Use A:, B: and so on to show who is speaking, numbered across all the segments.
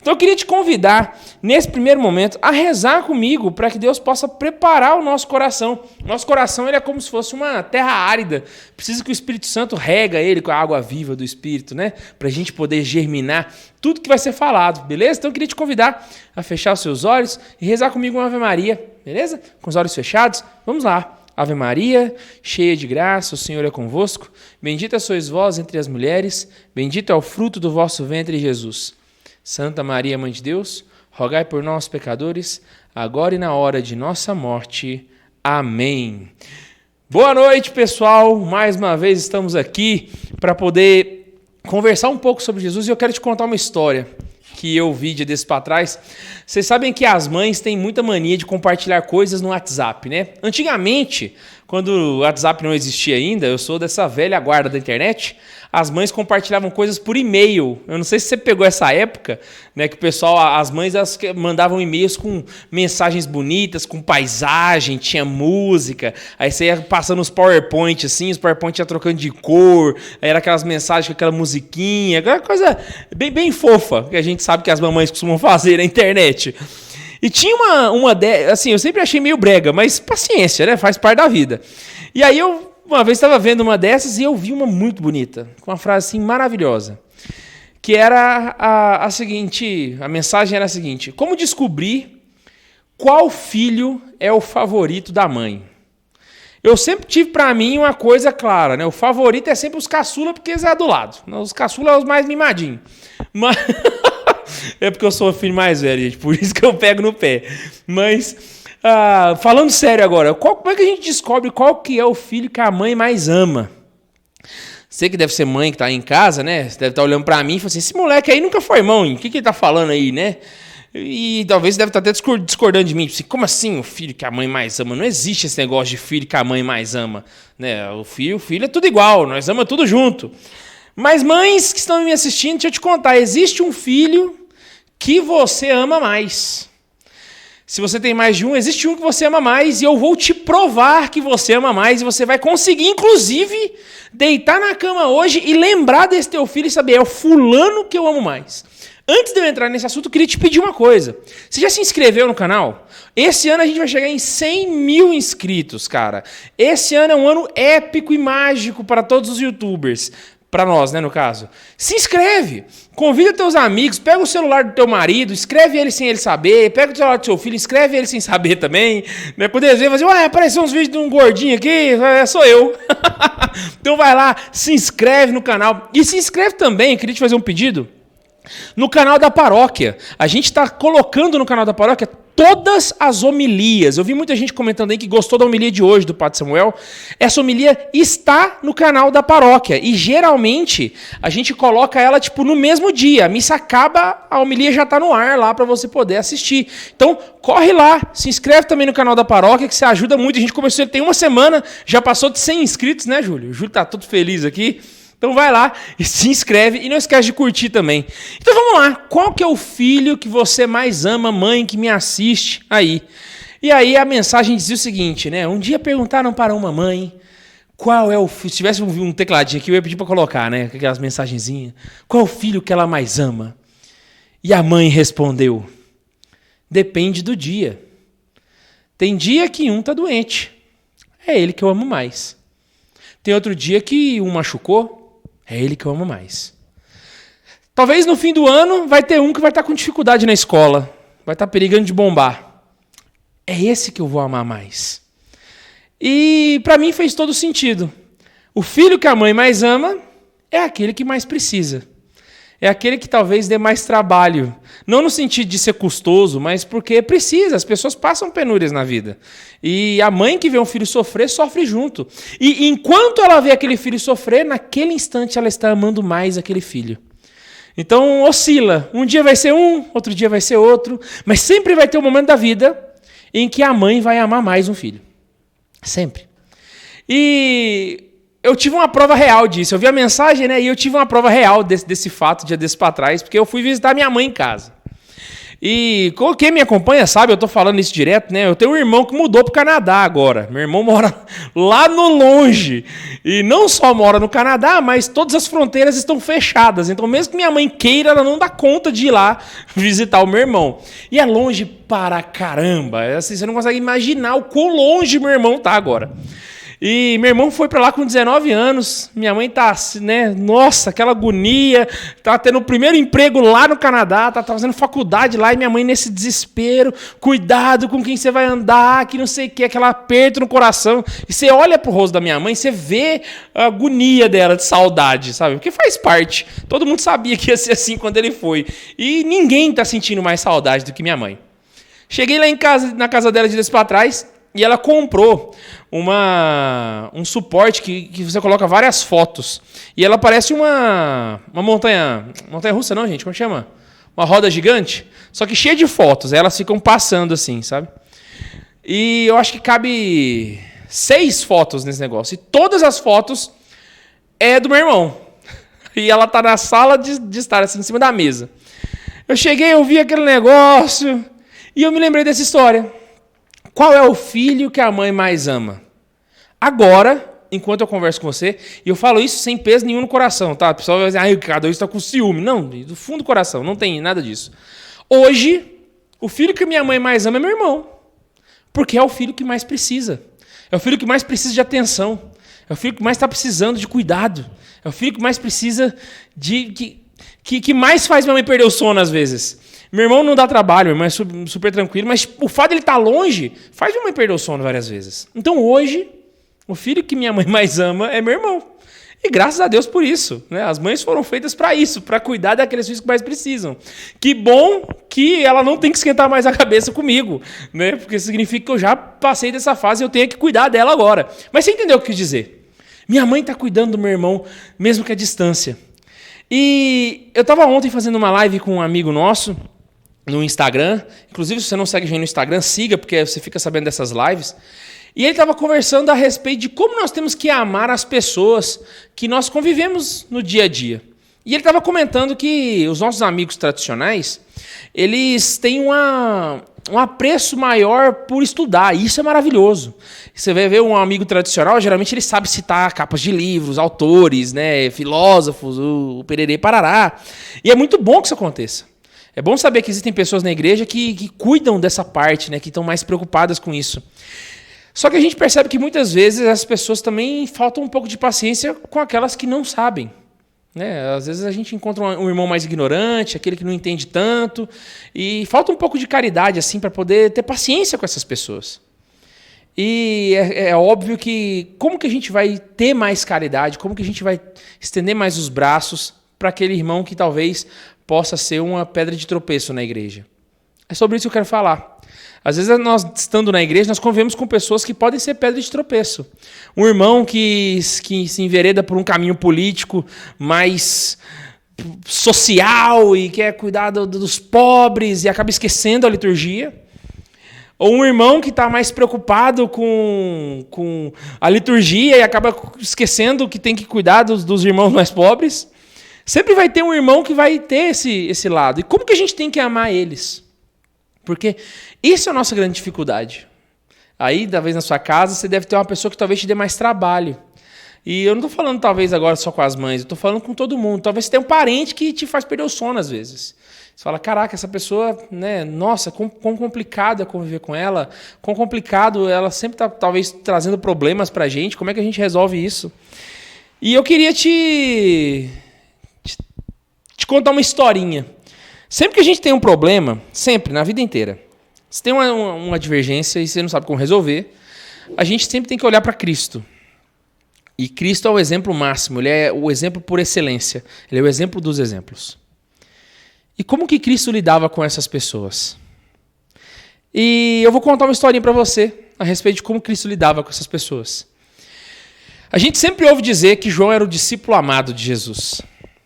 A: Então eu queria te convidar, nesse primeiro momento, a rezar comigo para que Deus possa preparar o nosso coração. Nosso coração ele é como se fosse uma terra árida. Precisa que o Espírito Santo rega ele com a água viva do Espírito, né? Para a gente poder germinar tudo que vai ser falado, beleza? Então eu queria te convidar a fechar os seus olhos e rezar comigo uma Ave Maria, beleza? Com os olhos fechados, vamos lá. Ave Maria, cheia de graça, o Senhor é convosco. Bendita sois vós entre as mulheres, bendito é o fruto do vosso ventre, Jesus. Santa Maria, Mãe de Deus, rogai por nós, pecadores, agora e na hora de nossa morte. Amém. Boa noite, pessoal. Mais uma vez estamos aqui para poder conversar um pouco sobre Jesus e eu quero te contar uma história que eu vi dia desses para trás. Vocês sabem que as mães têm muita mania de compartilhar coisas no WhatsApp, né? Antigamente, quando o WhatsApp não existia ainda, eu sou dessa velha guarda da internet, as mães compartilhavam coisas por e-mail. Eu não sei se você pegou essa época, né, que o pessoal, as mães elas mandavam e-mails com mensagens bonitas, com paisagem, tinha música, aí você ia passando os PowerPoint assim, os PowerPoint ia trocando de cor, aí era aquelas mensagens com aquela musiquinha, aquela coisa bem fofa, que a gente sabe que as mamães costumam fazer na internet. E tinha assim, eu sempre achei meio brega, mas paciência, né, faz parte da vida. E aí eu uma vez estava vendo uma dessas e eu vi uma muito bonita, com uma frase assim maravilhosa, que era a seguinte, a mensagem era a seguinte: como descobrir qual filho é o favorito da mãe? Eu sempre tive para mim uma coisa clara, né? O favorito é sempre os caçula, porque eles é do lado. Os caçula é os mais mimadinhos. Mas é porque eu sou o filho mais velho, gente, por isso que eu pego no pé. Mas falando sério agora, como é que a gente descobre qual que é o filho que a mãe mais ama? Você que deve ser mãe que está aí em casa, né? Você deve estar olhando para mim e falando assim, esse moleque aí nunca foi mãe, o que ele está falando aí, né? E talvez você deve estar até discordando de mim. Como assim o filho que a mãe mais ama? Não existe esse negócio de filho que a mãe mais ama, né? O filho é tudo igual, nós amamos tudo junto. Mas mães que estão me assistindo, deixa eu te contar, existe um filho que você ama mais. Se você tem mais de um, existe um que você ama mais e eu vou te provar que você ama mais e você vai conseguir, inclusive, deitar na cama hoje e lembrar desse teu filho e saber, é o fulano que eu amo mais. Antes de eu entrar nesse assunto, eu queria te pedir uma coisa. Você já se inscreveu no canal? Esse ano a gente vai chegar em 100 mil inscritos, cara. Esse ano é um ano épico e mágico para todos os youtubers. Para nós, né, no caso. Se inscreve, convida teus amigos, pega o celular do teu marido, escreve ele sem ele saber, pega o celular do seu filho, escreve ele sem saber também, né? Quando eles veem, assim, apareceu uns vídeos de um gordinho aqui, sou eu. Então vai lá, se inscreve no canal. E se inscreve também, queria te fazer um pedido, no canal da paróquia. A gente está colocando no canal da paróquia todas as homilias. Eu vi muita gente comentando aí que gostou da homilia de hoje do Padre Samuel. Essa homilia está no canal da paróquia. E geralmente a gente coloca ela tipo no mesmo dia. A missa acaba, a homilia já está no ar lá para você poder assistir. Então corre lá, se inscreve também no canal da paróquia que você ajuda muito. A gente começou, tem uma semana, já passou de 100 inscritos, né, Júlio? O Júlio está todo feliz aqui. Então vai lá e se inscreve e não esquece de curtir também. Então vamos lá, qual que é o filho que você mais ama, mãe que me assiste aí? E aí a mensagem dizia o seguinte, né? Um dia perguntaram para uma mãe qual é o filho, se tivesse um tecladinho aqui eu ia pedir para colocar, né? Aquelas mensagenzinhas. Qual é o filho que ela mais ama? E a mãe respondeu, depende do dia. Tem dia que um tá doente, é ele que eu amo mais. Tem outro dia que um machucou, é ele que eu amo mais. Talvez no fim do ano vai ter um que vai estar com dificuldade na escola. Vai estar perigando de bombar. É esse que eu vou amar mais. E para mim fez todo sentido. O filho que a mãe mais ama é aquele que mais precisa. É aquele que talvez dê mais trabalho. Não no sentido de ser custoso, mas porque precisa. As pessoas passam penúrias na vida. E a mãe que vê um filho sofrer, sofre junto. E enquanto ela vê aquele filho sofrer, naquele instante ela está amando mais aquele filho. Então oscila. Um dia vai ser um, outro dia vai ser outro. Mas sempre vai ter um momento da vida em que a mãe vai amar mais um filho. Sempre. E eu tive uma prova real disso. Eu vi a mensagem, né? E eu tive uma prova real desse fato, dia desse para trás, porque eu fui visitar minha mãe em casa. E quem me acompanha sabe, eu tô falando isso direto, né? Eu tenho um irmão que mudou pro Canadá agora. Meu irmão mora lá no longe. E não só mora no Canadá, mas todas as fronteiras estão fechadas. Então, mesmo que minha mãe queira, ela não dá conta de ir lá visitar o meu irmão. E é longe para caramba. Assim, você não consegue imaginar o quão longe meu irmão tá agora. E meu irmão foi para lá com 19 anos, minha mãe tá, né, nossa, aquela agonia, tá tendo o primeiro emprego lá no Canadá, tá fazendo faculdade lá, e minha mãe nesse desespero, cuidado com quem você vai andar, que não sei o que, aquele aperto no coração. E você olha pro rosto da minha mãe, você vê a agonia dela de saudade, sabe? Porque faz parte. Todo mundo sabia que ia ser assim quando ele foi. E ninguém tá sentindo mais saudade do que minha mãe. Cheguei lá em casa, na casa dela de dias para trás, e ela comprou um suporte que você coloca várias fotos. E ela parece uma montanha russa não, gente, como chama? Uma roda gigante, só que cheia de fotos. Elas ficam passando assim, sabe? E eu acho que cabe 6 fotos nesse negócio. E todas as fotos é do meu irmão. E ela tá na sala de estar assim, em cima da mesa. Eu cheguei, eu vi aquele negócio e eu me lembrei dessa história. Qual é o filho que a mãe mais ama? Agora, enquanto eu converso com você, e eu falo isso sem peso nenhum no coração, tá? O pessoal vai dizer, cada um está com ciúme. Não, do fundo do coração, não tem nada disso. Hoje, o filho que minha mãe mais ama é meu irmão. Porque é o filho que mais precisa. É o filho que mais precisa de atenção. É o filho que mais está precisando de cuidado. É o filho que mais precisa de... que mais faz minha mãe perder o sono às vezes. Meu irmão não dá trabalho, meu irmão é super tranquilo, mas o fato de ele estar longe faz minha mãe perder o sono várias vezes. Então hoje, o filho que minha mãe mais ama é meu irmão. E graças a Deus por isso, né? As mães foram feitas para isso, para cuidar daqueles filhos que mais precisam. Que bom que ela não tem que esquentar mais a cabeça comigo, né? Porque significa que eu já passei dessa fase e eu tenho que cuidar dela agora. Mas você entendeu o que eu quis dizer? Minha mãe está cuidando do meu irmão, mesmo que à distância. E eu estava ontem fazendo uma live com um amigo nosso, no Instagram. Inclusive, se você não segue a gente no Instagram, siga, porque você fica sabendo dessas lives. E ele estava conversando a respeito de como nós temos que amar as pessoas que nós convivemos no dia a dia. E ele estava comentando que os nossos amigos tradicionais, eles têm um apreço maior por estudar. E isso é maravilhoso. Você vai ver um amigo tradicional, geralmente ele sabe citar capas de livros, autores, né, filósofos, o pererê parará. E é muito bom que isso aconteça. É bom saber que existem pessoas na igreja que cuidam dessa parte, né, que estão mais preocupadas com isso. Só que a gente percebe que muitas vezes as pessoas também faltam um pouco de paciência com aquelas que não sabem. Né? Às vezes a gente encontra um irmão mais ignorante, aquele que não entende tanto, e falta um pouco de caridade assim para poder ter paciência com essas pessoas. E é óbvio que como que a gente vai ter mais caridade, como que a gente vai estender mais os braços para aquele irmão que talvez possa ser uma pedra de tropeço na igreja. É sobre isso que eu quero falar. Às vezes, nós estando na igreja, nós convivemos com pessoas que podem ser pedra de tropeço. Um irmão que se envereda por um caminho político mais social e quer cuidar dos pobres e acaba esquecendo a liturgia. Ou um irmão que está mais preocupado com a liturgia e acaba esquecendo que tem que cuidar dos irmãos mais pobres. Sempre vai ter um irmão que vai ter esse lado. E como que a gente tem que amar eles? Porque isso é a nossa grande dificuldade. Aí, talvez na sua casa, você deve ter uma pessoa que talvez te dê mais trabalho. E eu não estou falando talvez agora só com as mães, eu estou falando com todo mundo. Talvez você tenha um parente que te faz perder o sono às vezes. Você fala, caraca, essa pessoa, né, nossa, quão complicado é conviver com ela, quão complicado, ela sempre está talvez trazendo problemas para a gente, como é que a gente resolve isso? E eu queria te contar uma historinha. Sempre que a gente tem um problema, sempre, na vida inteira, se tem uma divergência e você não sabe como resolver, a gente sempre tem que olhar para Cristo. E Cristo é o exemplo máximo, ele é o exemplo por excelência, ele é o exemplo dos exemplos. E como que Cristo lidava com essas pessoas? E eu vou contar uma historinha para você a respeito de como Cristo lidava com essas pessoas. A gente sempre ouve dizer que João era o discípulo amado de Jesus.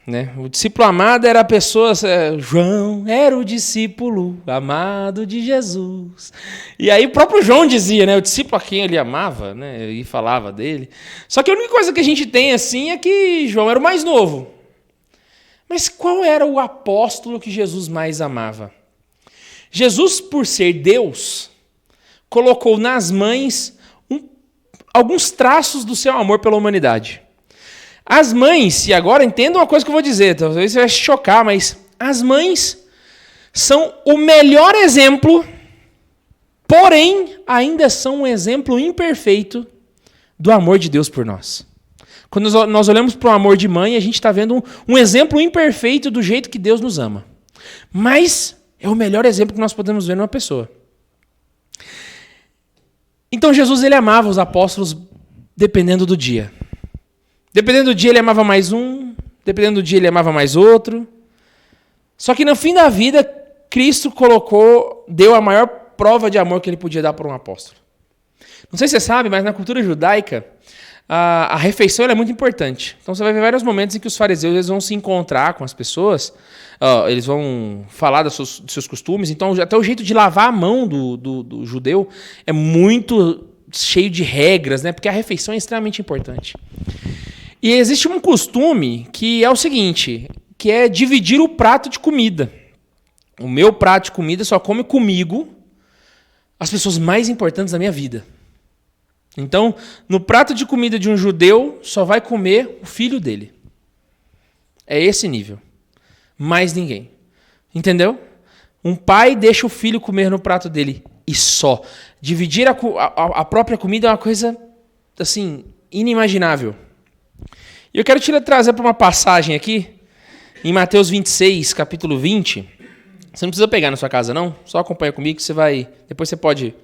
A: Né? O discípulo amado era a pessoa... João era o discípulo amado de Jesus. E aí o próprio João dizia, né? O discípulo a quem ele amava, né? E falava dele. Só que a única coisa que a gente tem assim é que João era o mais novo. Mas qual era o apóstolo que Jesus mais amava? Jesus, por ser Deus, colocou nas mães alguns traços do seu amor pela humanidade. As mães, e agora entenda uma coisa que eu vou dizer, talvez você vai se chocar, mas as mães são o melhor exemplo, porém ainda são um exemplo imperfeito do amor de Deus por nós. Quando nós olhamos para o amor de mãe, a gente está vendo um exemplo imperfeito do jeito que Deus nos ama. Mas é o melhor exemplo que nós podemos ver numa pessoa. Então Jesus, ele amava os apóstolos dependendo do dia. Dependendo do dia ele amava mais um, dependendo do dia ele amava mais outro. Só que no fim da vida, Cristo deu a maior prova de amor que ele podia dar para um apóstolo. Não sei se você sabe, mas na cultura judaica, a refeição é muito importante. Então você vai ver vários momentos em que os fariseus eles vão se encontrar com as pessoas, eles vão falar dos seus costumes. Então até o jeito de lavar a mão do judeu é muito cheio de regras, né? Porque a refeição é extremamente importante. E existe um costume que é o seguinte, que é dividir o prato de comida. O meu prato de comida só come comigo as pessoas mais importantes da minha vida. Então, no prato de comida de um judeu, só vai comer o filho dele. É esse nível. Mais ninguém. Entendeu? Um pai deixa o filho comer no prato dele e só. Dividir a própria comida é uma coisa, assim, inimaginável. E eu quero te trazer para uma passagem aqui, em Mateus 26, capítulo 20. Você não precisa pegar na sua casa, não. Só acompanha comigo que você vai... Depois você pode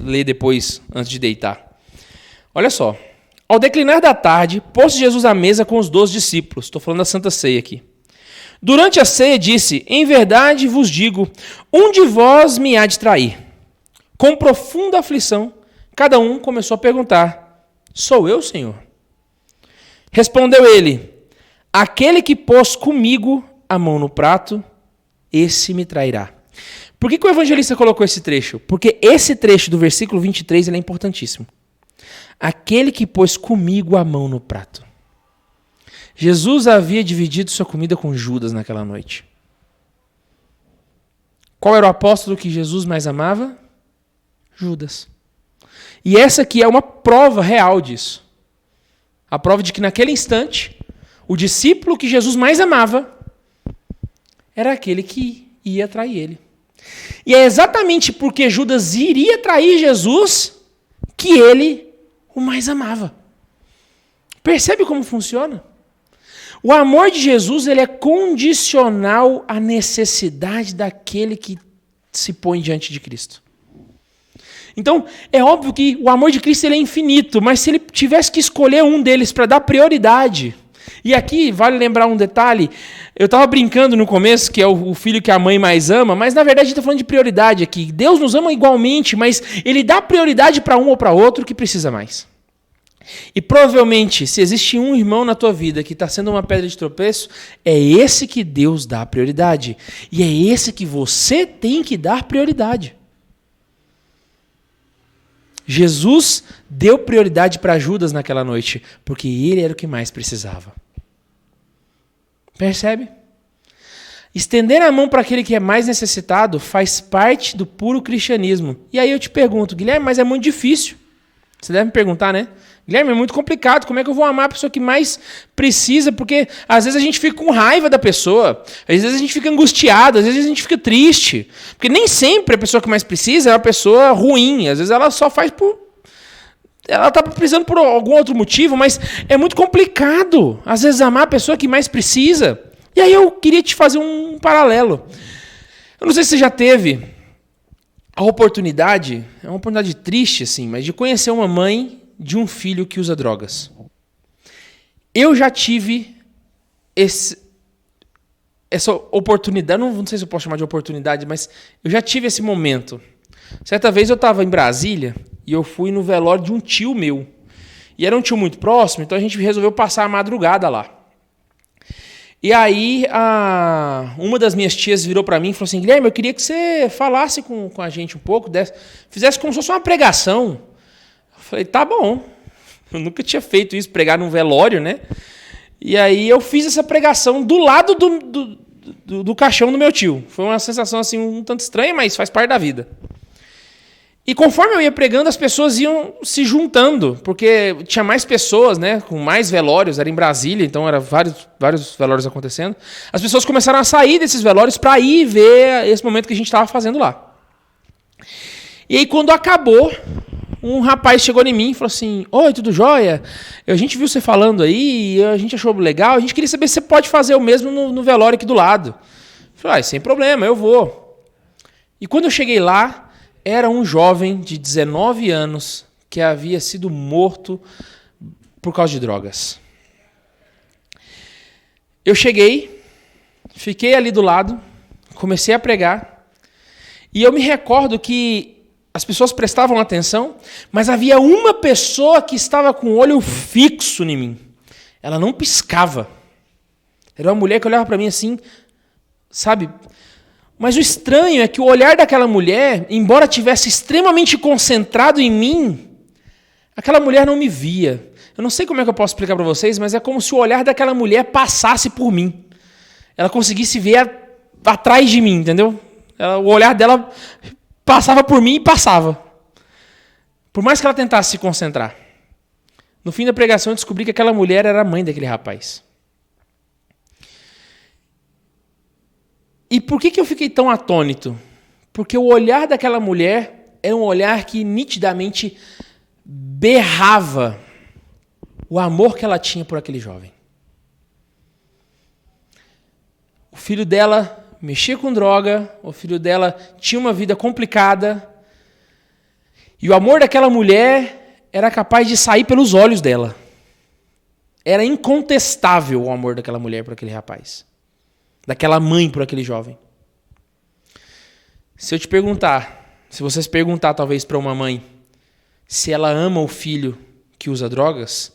A: ler depois, antes de deitar. Olha só. Ao declinar da tarde, pôs Jesus à mesa com os 12 discípulos. Estou falando da Santa Ceia aqui. Durante a ceia disse, em verdade vos digo, um de vós me há de trair. Com profunda aflição, cada um começou a perguntar, sou eu, Senhor? Respondeu ele, aquele que pôs comigo a mão no prato, esse me trairá. Por que o evangelista colocou esse trecho? Porque esse trecho do versículo 23 ele é importantíssimo. Aquele que pôs comigo a mão no prato. Jesus havia dividido sua comida com Judas naquela noite. Qual era o apóstolo que Jesus mais amava? Judas. E essa aqui é uma prova real disso. A prova de que naquele instante, o discípulo que Jesus mais amava era aquele que ia trair ele. E é exatamente porque Judas iria trair Jesus que ele o mais amava. Percebe como funciona? O amor de Jesus ele é condicional à necessidade daquele que se põe diante de Cristo. Então, é óbvio que o amor de Cristo ele é infinito, mas se ele tivesse que escolher um deles para dar prioridade, e aqui vale lembrar um detalhe, eu estava brincando no começo que é o filho que a mãe mais ama, mas na verdade a gente está falando de prioridade aqui. Deus nos ama igualmente, mas ele dá prioridade para um ou para outro que precisa mais. E provavelmente, se existe um irmão na tua vida que está sendo uma pedra de tropeço, é esse que Deus dá prioridade. E é esse que você tem que dar prioridade. Jesus deu prioridade para Judas naquela noite, porque ele era o que mais precisava. Percebe? Estender a mão para aquele que é mais necessitado faz parte do puro cristianismo. E aí eu te pergunto, Guilherme, mas é muito difícil. Você deve me perguntar, né? Guilherme, é muito complicado. Como é que eu vou amar a pessoa que mais precisa? Porque às vezes a gente fica com raiva da pessoa, às vezes a gente fica angustiado, às vezes a gente fica triste. Porque nem sempre a pessoa que mais precisa é uma pessoa ruim. Às vezes ela só faz por... Ela está precisando por algum outro motivo, mas é muito complicado, às vezes, amar a pessoa que mais precisa. E aí eu queria te fazer um paralelo. Eu não sei se você já teve a oportunidade, é uma oportunidade triste, assim, mas de conhecer uma mãe de um filho que usa drogas. Eu já tive essa oportunidade, não sei se eu posso chamar de oportunidade, mas eu já tive esse momento. Certa vez eu estava em Brasília e eu fui no velório de um tio meu. E era um tio muito próximo, então a gente resolveu passar a madrugada lá. E aí, uma das minhas tias virou para mim e falou assim, Guilherme, eu queria que você falasse com a gente um pouco, fizesse como se fosse uma pregação. Eu falei, tá bom. Eu nunca tinha feito isso, pregar num velório, né? E aí eu fiz essa pregação do lado do caixão do meu tio. Foi uma sensação assim um tanto estranha, mas faz parte da vida. E conforme eu ia pregando, as pessoas iam se juntando, porque tinha mais pessoas, né, com mais velórios, era em Brasília, então eram vários velórios acontecendo. As pessoas começaram a sair desses velórios para ir ver esse momento que a gente estava fazendo lá. E aí, quando acabou, um rapaz chegou em mim e falou assim: oi, tudo jóia? A gente viu você falando aí, a gente achou legal, a gente queria saber se você pode fazer o mesmo no velório aqui do lado. Eu falei: sem problema, eu vou. E quando eu cheguei lá, era um jovem de 19 anos que havia sido morto por causa de drogas. Eu cheguei, fiquei ali do lado, comecei a pregar, e eu me recordo que as pessoas prestavam atenção, mas havia uma pessoa que estava com o olho fixo em mim. Ela não piscava. Era uma mulher que olhava para mim assim, sabe? Mas o estranho é que o olhar daquela mulher, embora tivesse extremamente concentrado em mim, aquela mulher não me via. Eu não sei como é que eu posso explicar para vocês, mas é como se o olhar daquela mulher passasse por mim. Ela conseguisse ver atrás de mim, entendeu? O olhar dela passava por mim e passava. Por mais que ela tentasse se concentrar. No fim da pregação eu descobri que aquela mulher era a mãe daquele rapaz. E por que eu fiquei tão atônito? Porque o olhar daquela mulher era um olhar que nitidamente berrava o amor que ela tinha por aquele jovem. O filho dela mexia com droga, o filho dela tinha uma vida complicada, e o amor daquela mulher era capaz de sair pelos olhos dela. Era incontestável o amor daquela mulher por aquele rapaz. Daquela mãe por aquele jovem. Se eu te perguntar, se vocês perguntar talvez para uma mãe, se ela ama o filho que usa drogas,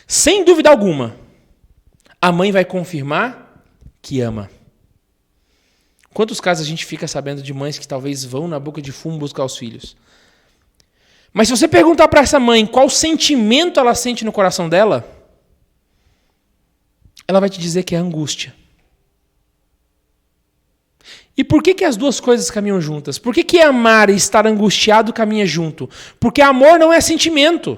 A: sem dúvida alguma, a mãe vai confirmar que ama. Quantos casos a gente fica sabendo de mães que talvez vão na boca de fumo buscar os filhos? Mas se você perguntar para essa mãe qual sentimento ela sente no coração dela, ela vai te dizer que é angústia. E por que as duas coisas caminham juntas? Por que amar e estar angustiado caminha junto? Porque amor não é sentimento.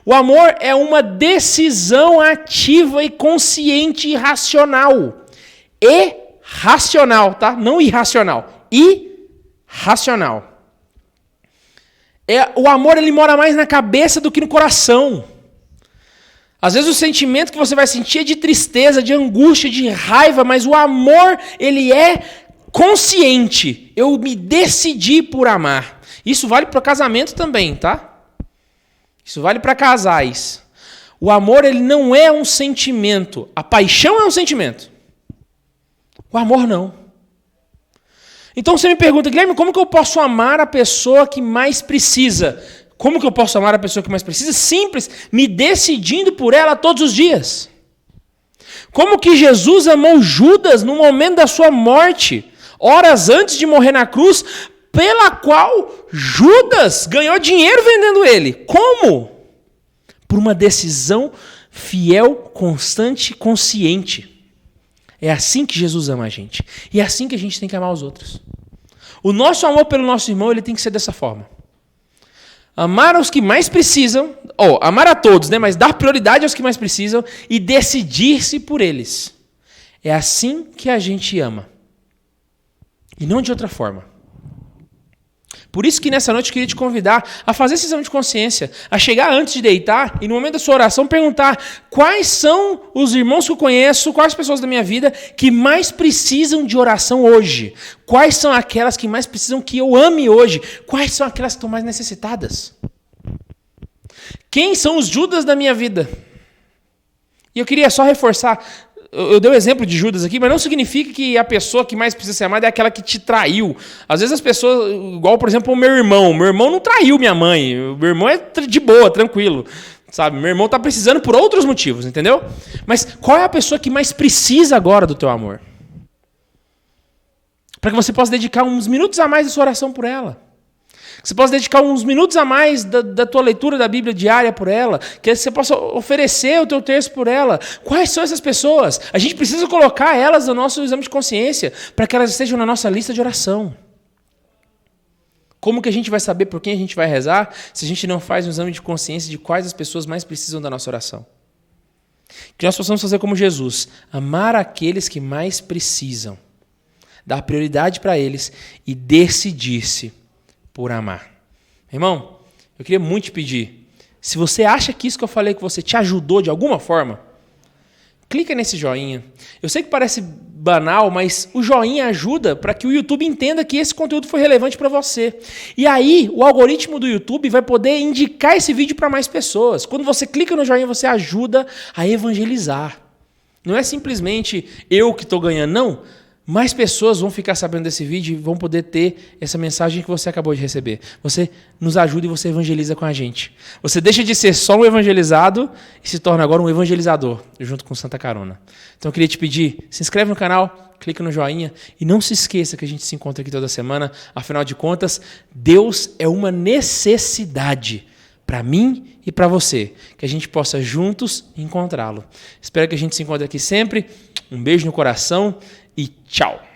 A: O amor é uma decisão ativa e consciente e racional. E racional, tá? Não irracional. Irracional. O amor ele mora mais na cabeça do que no coração. Às vezes o sentimento que você vai sentir é de tristeza, de angústia, de raiva, mas o amor, ele é consciente. Eu me decidi por amar. Isso vale para o casamento também, tá? Isso vale para casais. O amor, ele não é um sentimento. A paixão é um sentimento. O amor não. Então você me pergunta: Guilherme, como que eu posso amar a pessoa que mais precisa? Como que eu posso amar a pessoa que mais precisa? Simples, me decidindo por ela todos os dias. Como que Jesus amou Judas no momento da sua morte, horas antes de morrer na cruz, pela qual Judas ganhou dinheiro vendendo ele. Como? Por uma decisão fiel, constante, consciente. É assim que Jesus ama a gente. E é assim que a gente tem que amar os outros. O nosso amor pelo nosso irmão, ele tem que ser dessa forma. Amar aos que mais precisam, amar a todos, né? Mas dar prioridade aos que mais precisam e decidir-se por eles. É assim que a gente ama. E não de outra forma. Por isso que nessa noite eu queria te convidar a fazer esse exame de consciência, a chegar antes de deitar e no momento da sua oração perguntar quais são os irmãos que eu conheço, quais pessoas da minha vida que mais precisam de oração hoje. Quais são aquelas que mais precisam que eu ame hoje? Quais são aquelas que estão mais necessitadas? Quem são os Judas da minha vida? E eu queria só reforçar, eu dei o exemplo de Judas aqui, mas não significa que a pessoa que mais precisa ser amada é aquela que te traiu. Às vezes as pessoas, igual por exemplo o meu irmão não traiu minha mãe, o meu irmão é de boa, tranquilo, sabe? Meu irmão está precisando por outros motivos, entendeu? Mas qual é a pessoa que mais precisa agora do teu amor? Para que você possa dedicar uns minutos a mais de sua oração por ela. Que você possa dedicar uns minutos a mais da tua leitura da Bíblia diária por ela. Que você possa oferecer o teu texto por ela. Quais são essas pessoas? A gente precisa colocar elas no nosso exame de consciência para que elas estejam na nossa lista de oração. Como que a gente vai saber por quem a gente vai rezar se a gente não faz um exame de consciência de quais as pessoas mais precisam da nossa oração? Que nós possamos fazer como Jesus, amar aqueles que mais precisam, dar prioridade para eles e decidir-se por amar. Irmão, eu queria muito te pedir, se você acha que isso que eu falei com você te ajudou de alguma forma, clica nesse joinha. Eu sei que parece banal, mas o joinha ajuda para que o YouTube entenda que esse conteúdo foi relevante para você. E aí, o algoritmo do YouTube vai poder indicar esse vídeo para mais pessoas. Quando você clica no joinha, você ajuda a evangelizar. Não é simplesmente eu que estou ganhando, não. Mais pessoas vão ficar sabendo desse vídeo e vão poder ter essa mensagem que você acabou de receber. Você nos ajuda e você evangeliza com a gente. Você deixa de ser só um evangelizado e se torna agora um evangelizador, junto com Santa Carona. Então eu queria te pedir, se inscreve no canal, clica no joinha e não se esqueça que a gente se encontra aqui toda semana. Afinal de contas, Deus é uma necessidade para mim e para você, que a gente possa juntos encontrá-lo. Espero que a gente se encontre aqui sempre. Um beijo no coração e tchau!